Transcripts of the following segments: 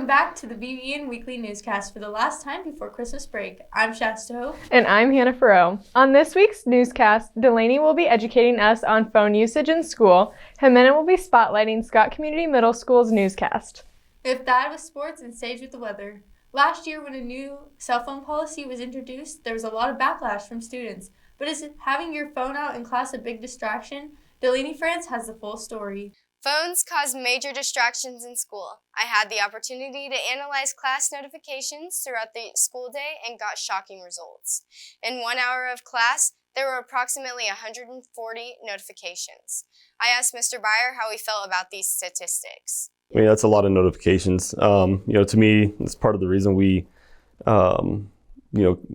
back to the BBN Weekly Newscast for the last time before Christmas break. I'm Shasta. And I'm Hannah Farrow. On this week's newscast, Delaney will be educating us on phone usage in school. Jimena will be spotlighting Scott Community Middle School's newscast. If that was sports and Sage with the weather. Last year when a new cell phone policy was introduced, there was a lot of backlash from students. But is having your phone out in class a big distraction? Delaney France has the full story. Phones cause major distractions in school. I had the opportunity to analyze class notifications throughout the school day and got shocking results. In 1 hour of class, there were approximately 140 notifications. I asked Mr. Byer how he felt about these statistics. I mean, that's a lot of notifications. To me, it's part of the reason we,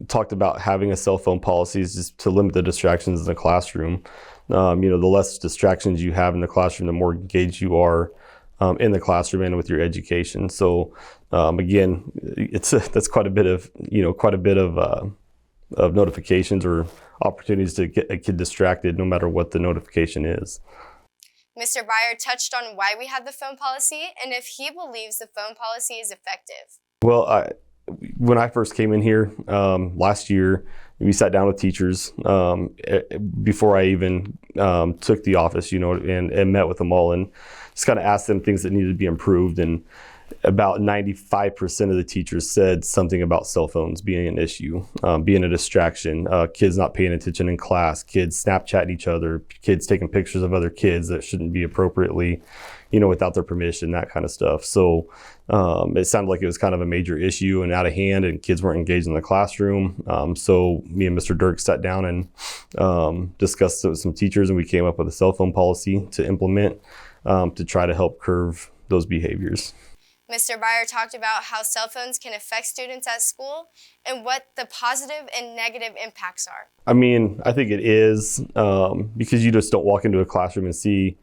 talked about having a cell phone policy is just to limit the distractions in the classroom. The less distractions you have in the classroom, the more engaged you are in the classroom and with your education. So, again, that's quite a bit of notifications or opportunities to get a kid distracted, no matter what the notification is. Mr. Byer touched on why we have the phone policy and if he believes the phone policy is effective. Well, when I first came in here last year, we sat down with teachers before I even took the office, and met with them all and just kind of asked them things that needed to be improved. And about 95% of the teachers said something about cell phones being an issue, being a distraction, kids not paying attention in class, kids Snapchatting each other, kids taking pictures of other kids that shouldn't be appropriately, without their permission, that kind of stuff. So it sounded like it was kind of a major issue and out of hand, and kids weren't engaged in the classroom. So me and Mr. Dirk sat down and discussed it with some teachers, and we came up with a cell phone policy to implement to try to help curb those behaviors. Mr. Byer talked about how cell phones can affect students at school and what the positive and negative impacts are. I mean, I think it is because you just don't walk into a classroom and see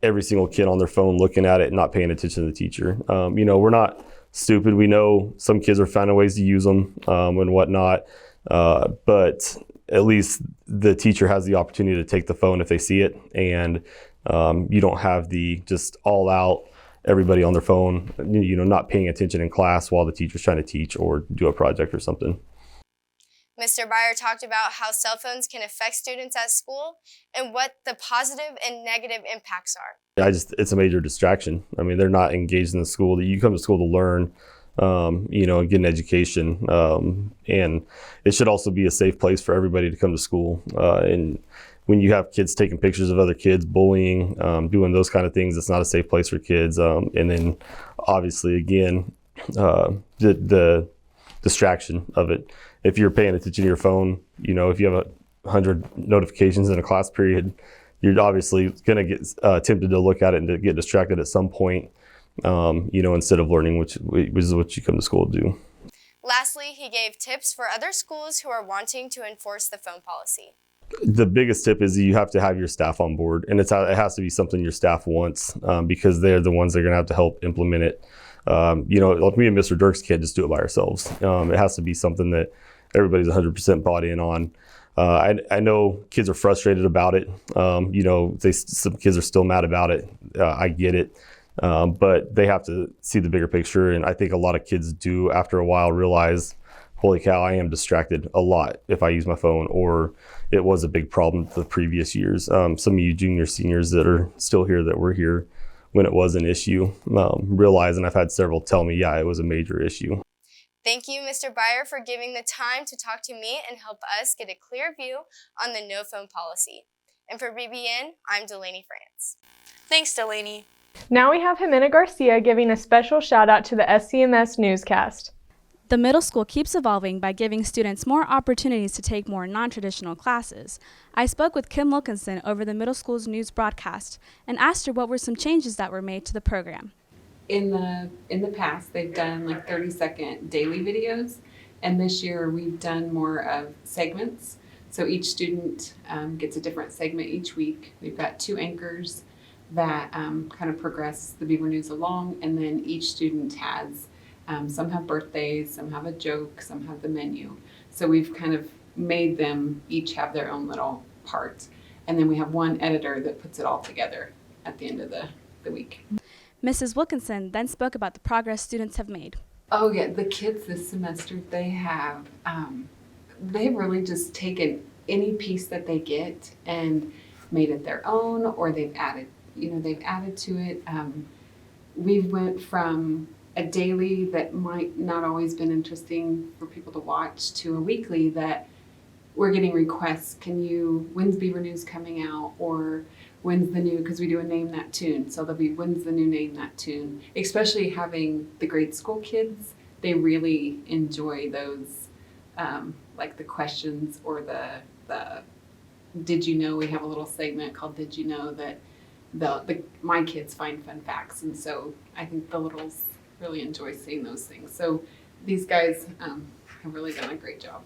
every single kid on their phone looking at it and not paying attention to the teacher. We're not stupid. We know some kids are finding ways to use them and whatnot, but at least the teacher has the opportunity to take the phone if they see it, and you don't have the just all out everybody on their phone, not paying attention in class while the teacher's trying to teach or do a project or something. Mr. Byer talked about how cell phones can affect students at school and what the positive and negative impacts are. It's a major distraction. I mean, they're not engaged in the school. You come to school to learn, and get an education. And it should also be a safe place for everybody to come to school. And when you have kids taking pictures of other kids, bullying, doing those kind of things, it's not a safe place for kids. And then obviously, again, the distraction of it. If you're paying attention to your phone, if you have 100 notifications in a class period, you're obviously going to get tempted to look at it and to get distracted at some point, instead of learning, which is what you come to school to do. Lastly, he gave tips for other schools who are wanting to enforce the phone policy. The biggest tip is you have to have your staff on board, and it has to be something your staff wants because they're the ones that are going to have to help implement it. Like me and Mr. Dirks can't just do it by ourselves. It has to be something that everybody's 100% bought in on. I know kids are frustrated about it. Some kids are still mad about it. I get it. But they have to see the bigger picture. And I think a lot of kids do, after a while, realize, holy cow, I am distracted a lot if I use my phone, or it was a big problem the previous years. Some of you junior seniors that are still here that were here when it was an issue, realize, and I've had several tell me, yeah, it was a major issue. Thank you, Mr. Byer, for giving the time to talk to me and help us get a clear view on the no phone policy. And for BBN, I'm Delaney France. Thanks, Delaney. Now we have Jimena Garcia giving a special shout out to the SCMS newscast. The middle school keeps evolving by giving students more opportunities to take more non-traditional classes. I spoke with Kim Wilkinson over the middle school's news broadcast and asked her what were some changes that were made to the program. In the past, they've done like 30-second daily videos, and this year we've done more of segments. So each student gets a different segment each week. We've got 2 anchors that kind of progress the Beaver News along, and then each student has, some have birthdays, some have a joke, some have the menu. So we've kind of made them each have their own little part. And then we have one editor that puts it all together at the end of the week. Mrs. Wilkinson then spoke about the progress students have made. Oh yeah, the kids this semester, they've really just taken any piece that they get and made it their own, or they've added to it. We went from a daily that might not always been interesting for people to watch to a weekly that we're getting requests. When's Beaver News coming out? Or when's the new, because we do a name that tune. So there'll be, when's the new name that tune? Especially having the grade school kids, they really enjoy those, like the questions or the did you know? We have a little segment called Did You Know, that my kids find fun facts. And so I think the littles really enjoy seeing those things. So these guys have really done a great job.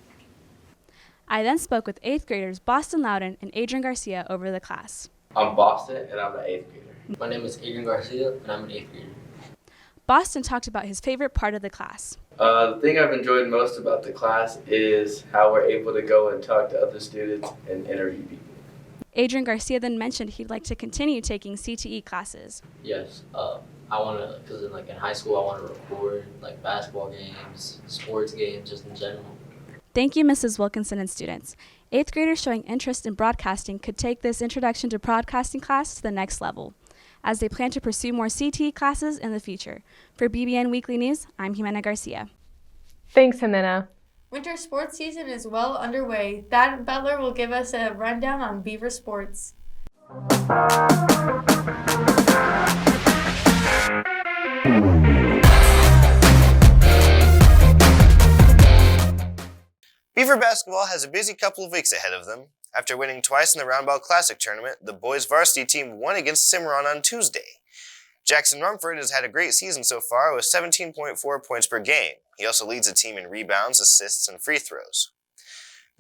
I then spoke with 8th graders Boston Loudon and Adrian Garcia over the class. I'm Boston, and I'm an 8th grader. My name is Adrian Garcia, and I'm an 8th grader. Boston talked about his favorite part of the class. The thing I've enjoyed most about the class is how we're able to go and talk to other students and interview people. Adrian Garcia then mentioned he'd like to continue taking CTE classes. Yes, I want to, because in high school I want to record like basketball games, sports games, just in general. Thank you, Mrs. Wilkinson and students. 8th graders showing interest in broadcasting could take this Introduction to Broadcasting class to the next level, as they plan to pursue more CTE classes in the future. For BBN Weekly News, I'm Jimena Garcia. Thanks, Jimena. Winter sports season is well underway. Thad Butler will give us a rundown on Beaver sports. Beaver basketball has a busy couple of weeks ahead of them. After winning twice in the Roundball Classic tournament, the boys varsity team won against Cimarron on Tuesday. Jackson Rumford has had a great season so far with 17.4 points per game. He also leads the team in rebounds, assists, and free throws.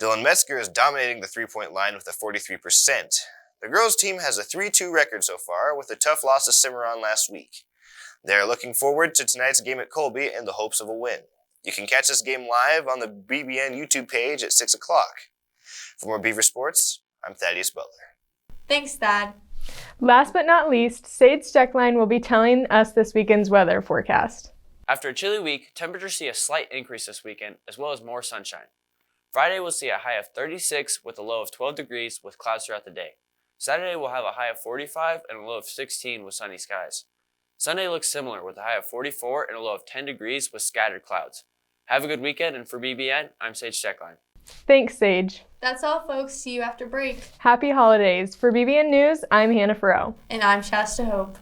Dylan Metzger is dominating the three-point line with a 43%. The girls' team has a 3-2 record so far, with a tough loss to Cimarron last week. They are looking forward to tonight's game at Colby in the hopes of a win. You can catch this game live on the BBN YouTube page at 6 o'clock. For more Beaver Sports, I'm Thaddeus Butler. Thanks, Thad. Last but not least, Sage Steckline will be telling us this weekend's weather forecast. After a chilly week, temperatures see a slight increase this weekend, as well as more sunshine. Friday will see a high of 36 with a low of 12 degrees with clouds throughout the day. Saturday will have a high of 45 and a low of 16 with sunny skies. Sunday looks similar with a high of 44 and a low of 10 degrees with scattered clouds. Have a good weekend, and for BBN, I'm Sage Steckline. Thanks, Sage. That's all, folks. See you after break. Happy holidays. For BBN News, I'm Hannah Farrow. And I'm Shasta Hope.